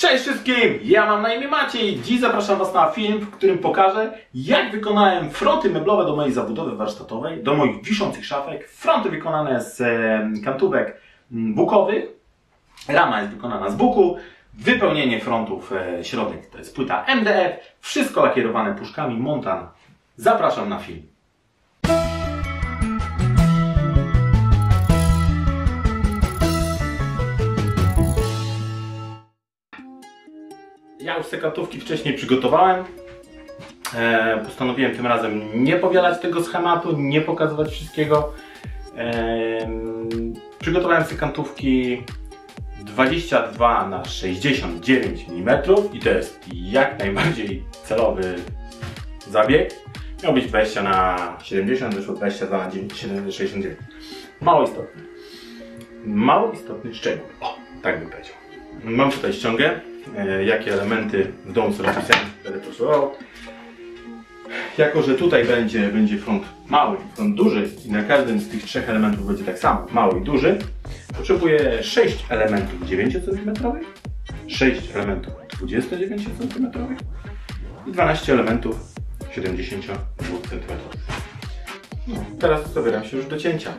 Cześć wszystkim! Ja mam na imię Maciej. Dziś zapraszam Was na film, w którym pokażę, jak wykonałem fronty meblowe do mojej zabudowy warsztatowej, do moich wiszących szafek. Fronty wykonane z kantówek bukowych. Rama jest wykonana z buku. Wypełnienie frontów, środek to jest płyta MDF. Wszystko lakierowane puszkami Montan. Zapraszam na film. Ja już te kantówki wcześniej przygotowałem. Postanowiłem tym razem nie powielać tego schematu, nie pokazywać wszystkiego. Przygotowałem te kantówki 22 na 69 mm i to jest jak najbardziej celowy zabieg. Miał być 20 na 70, wyszło 22 na 69. Mało istotny szczegół. O, tak bym powiedział. Mam tutaj ściągę. Jakie elementy w domu sobie rozpisałem, będę potrzebował. Jako że tutaj będzie front mały i front duży i na każdym z tych trzech elementów będzie tak samo, mały i duży, potrzebuję 6 elementów 9 cm, 6 elementów 29 cm i 12 elementów 72 cm. No, teraz zabieram się już do cięcia.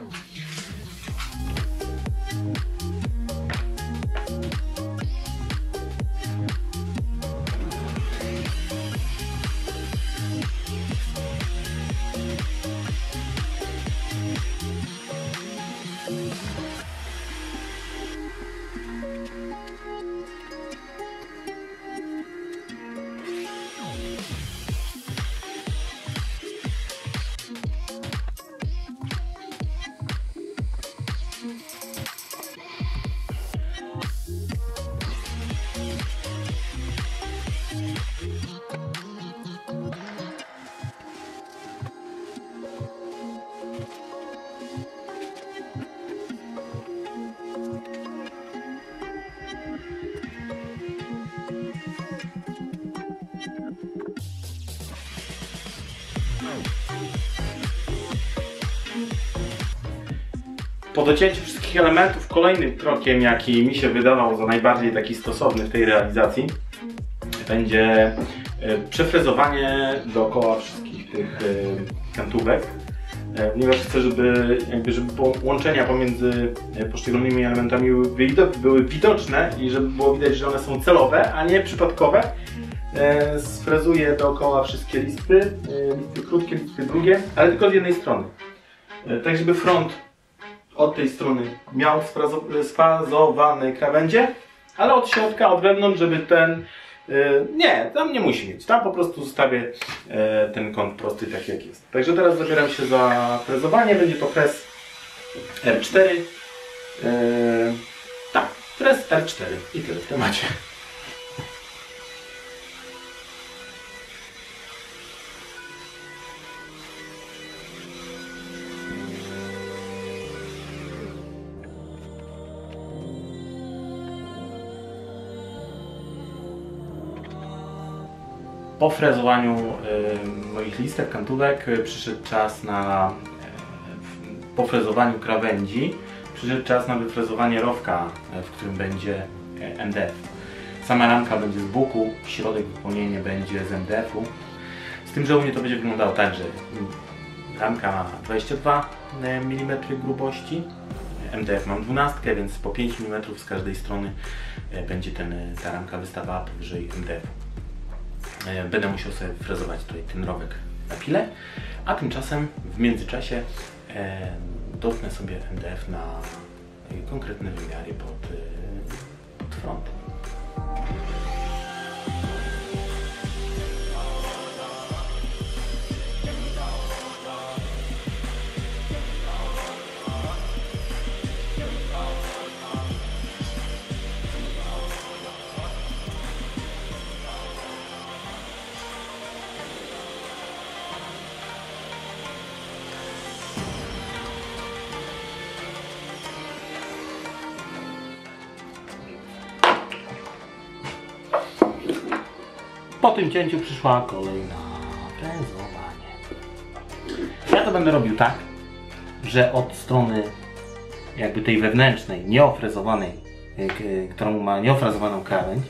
Po docięciu wszystkich elementów, kolejnym krokiem, jaki mi się wydawał za najbardziej taki stosowny w tej realizacji, będzie przefrezowanie dookoła wszystkich tych kantówek, ponieważ chcę, żeby połączenia pomiędzy poszczególnymi elementami były widoczne i żeby było widać, że one są celowe, a nie przypadkowe. Sfrezuję dookoła wszystkie listwy krótkie, listwy długie, ale tylko z jednej strony. Tak, żeby front od tej strony miał sfazowane krawędzie, ale od środka, od wewnątrz, żeby ten... nie, tam nie musi mieć. Tam po prostu zostawię ten kąt prosty tak jak jest. Także teraz zabieram się za frezowanie. Będzie to frez R4. Tak, frez R4 i tyle w temacie. Po frezowaniu moich listek, kantówek przyszedł czas na po frezowaniu krawędzi przyszedł czas na wyfrezowanie rowka, w którym będzie MDF. Sama ramka będzie z buku, środek wypełnienie będzie z MDF-u. Z tym, że u mnie to będzie wyglądało tak, że ramka ma 22 mm grubości, MDF mam 12, więc po 5 mm z każdej strony będzie ta ramka wystawała powyżej MDF-u. Będę musiał sobie frezować tutaj ten rowek na pile, a tymczasem w międzyczasie dotnę sobie MDF na konkretne wymiary pod fronty. Po tym cięciu przyszła kolej na frezowanie. Ja to będę robił tak, że od strony jakby tej wewnętrznej, nieofrezowanej, którą ma nieofrezowaną krawędź,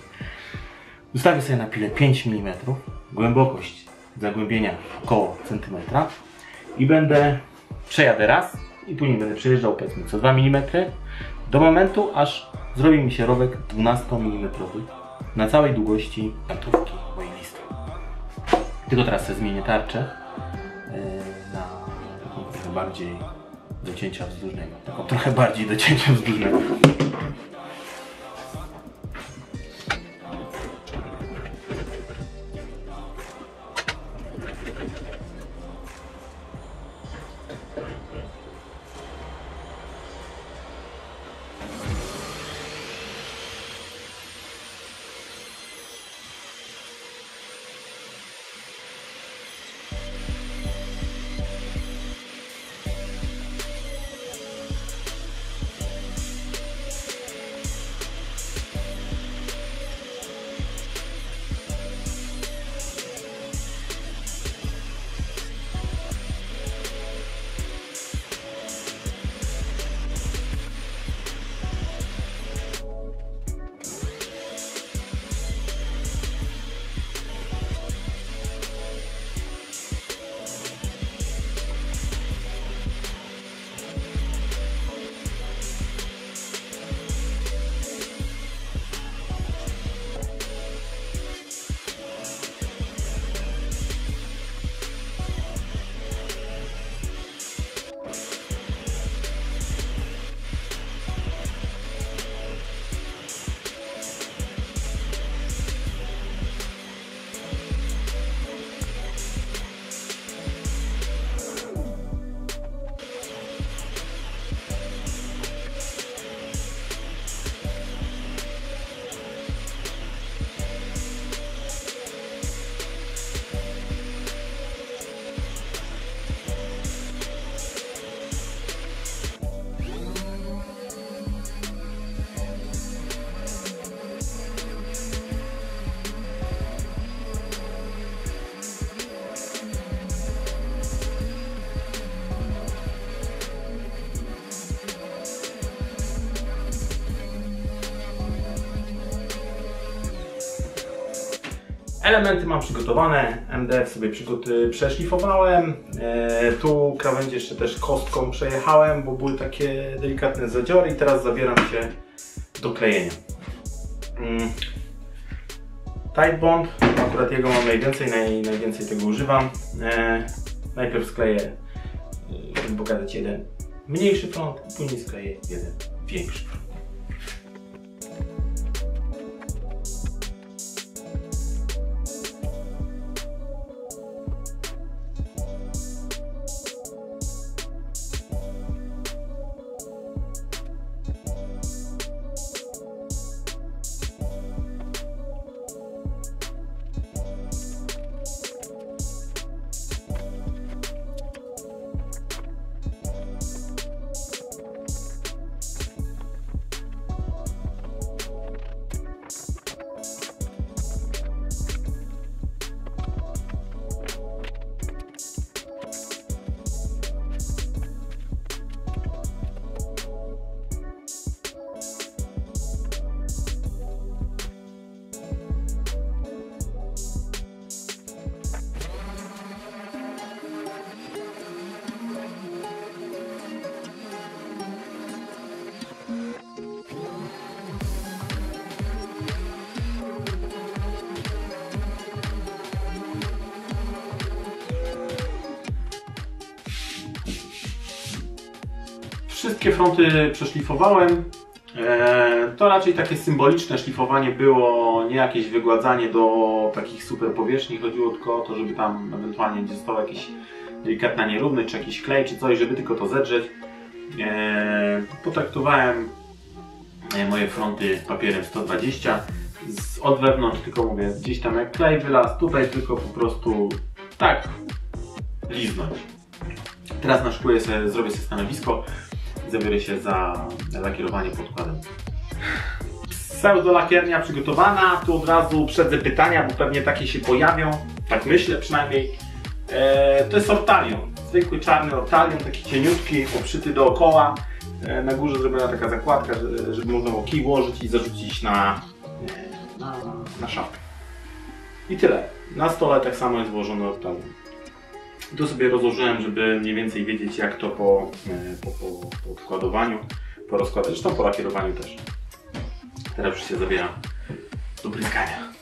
Zostawię sobie na pile 5 mm, głębokość zagłębienia około centymetra i przejadę raz i później będę przejeżdżał powiedzmy co 2 mm do momentu, aż zrobi mi się rowek 12 mm na całej długości kantówki mojej listwy. Tylko teraz sobie zmienię tarczę na taką trochę bardziej do cięcia wzdłużnego. Elementy mam przygotowane, MDF sobie przeszlifowałem, tu krawędzie jeszcze też kostką przejechałem, bo były takie delikatne zadziory i teraz zabieram się do klejenia. Titebond, akurat jego mam najwięcej tego używam. Najpierw skleję, żeby pokazać jeden mniejszy front, później skleję jeden większy front. Wszystkie fronty przeszlifowałem. To raczej takie symboliczne szlifowanie było, nie jakieś wygładzanie do takich super powierzchni. Chodziło tylko o to, żeby tam ewentualnie gdzie została jakaś delikatna nierówność, czy jakiś klej, czy coś, żeby tylko to zedrzeć. Potraktowałem moje fronty papierem 120. Od wewnątrz tylko mówię, gdzieś tam jak klej wylazł, tutaj tylko po prostu tak liznąć. Teraz naszkuję sobie, zrobię sobie stanowisko. Zabiorę się za lakierowanie podkładem. Pseudolakiernia przygotowana. Tu od razu uprzedzę pytania, bo pewnie takie się pojawią. Tak myślę przynajmniej. To jest ortalion. Zwykły czarny ortalion, taki cieniutki, obszyty dookoła. Na górze zrobiona taka zakładka, żeby można było kij włożyć i zarzucić na szafkę. I tyle. Na stole tak samo jest włożone octagon. Tu sobie rozłożyłem, żeby mniej więcej wiedzieć, jak to po odkładowaniu, po rozkładaniu, zresztą po lakierowaniu też. Teraz już się zabieram do pryskania.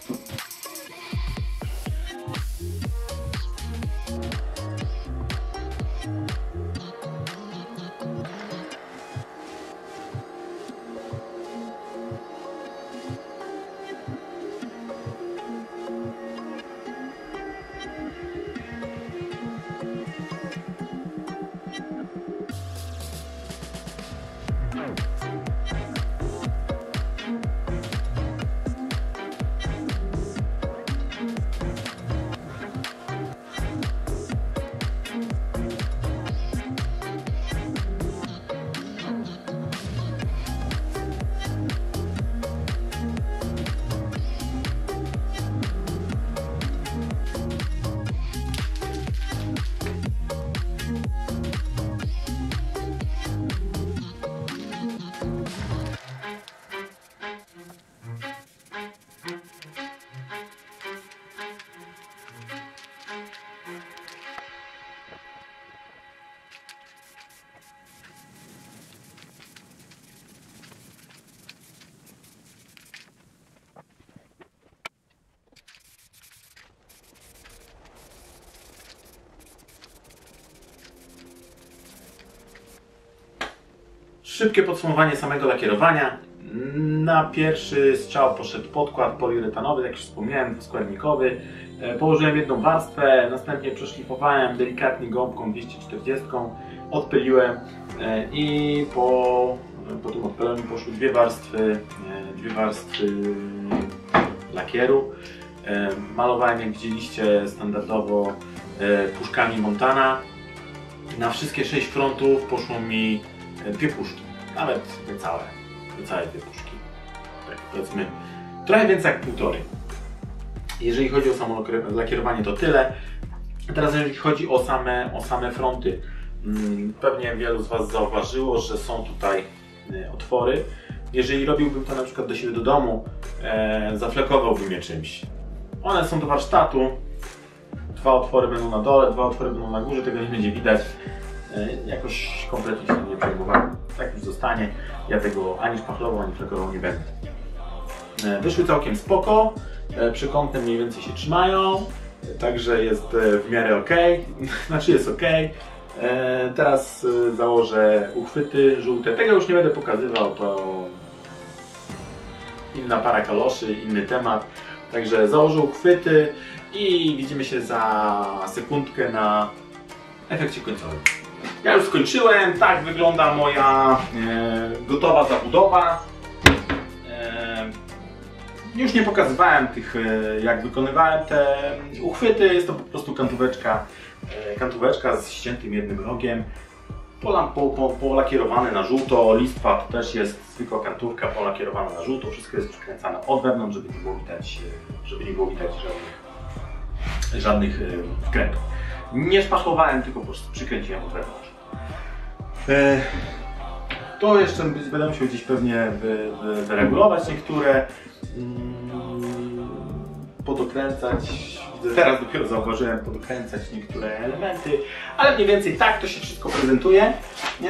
Szybkie podsumowanie samego lakierowania. Na pierwszy strzał poszedł podkład poliuretanowy, jak już wspomniałem, dwuskładnikowy. Położyłem jedną warstwę, następnie przeszlifowałem delikatnie gąbką 240, odpyliłem i po tym odpyleniu poszły dwie warstwy lakieru. Malowałem, jak widzieliście, standardowo puszkami Montana. Na wszystkie 6 frontów poszło mi 2 puszki, nawet niecałe 2 puszki. Tak, powiedzmy, trochę więcej jak 1,5. Jeżeli chodzi o samo lakierowanie, to tyle. Teraz jeżeli chodzi o same fronty, pewnie wielu z Was zauważyło, że są tutaj otwory. Jeżeli robiłbym to na przykład do siebie do domu, zaflekowałbym je czymś. One są do warsztatu, 2 otwory będą na dole, 2 otwory będą na górze, tego nie będzie widać. Jakoś kompletnie się nie przejmowałem. Tak już zostanie. Ja tego ani szpachlował, ani flekował nie będę. Wyszły całkiem spoko. Przy kątem mniej więcej się trzymają. Także jest w miarę ok. Znaczy jest ok. Teraz założę uchwyty żółte. Tego już nie będę pokazywał. To inna para kaloszy, inny temat. Także założę uchwyty i widzimy się za sekundkę na efekcie końcowym. Ja już skończyłem, tak wygląda moja gotowa zabudowa. Już nie pokazywałem tych, jak wykonywałem te uchwyty, jest to po prostu kantóweczka z ściętym jednym rogiem, polakierowane na żółto, listwa to też jest zwykła kantówka polakierowana na żółto, wszystko jest przykręcane od wewnątrz, żeby nie było widać żadnych wkrętów. Nie szpachlowałem, tylko po prostu przykręciłem od wewnątrz. To jeszcze będę musiał gdzieś pewnie wyregulować niektóre, podokręcać. Teraz dopiero zauważyłem, podokręcać niektóre elementy, ale mniej więcej tak to się wszystko prezentuje.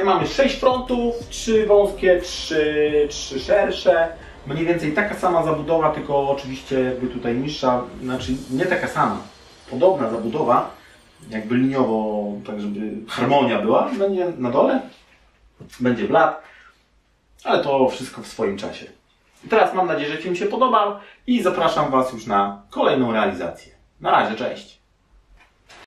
Mamy 6 frontów, 3 wąskie, 3 szersze. Mniej więcej taka sama zabudowa, tylko oczywiście jakby tutaj niższa, znaczy nie taka sama, podobna zabudowa, jakby liniowo, tak żeby harmonia była, będzie na dole, będzie blat, ale to wszystko w swoim czasie. Teraz mam nadzieję, że film się podobał i zapraszam Was już na kolejną realizację. Na razie, cześć!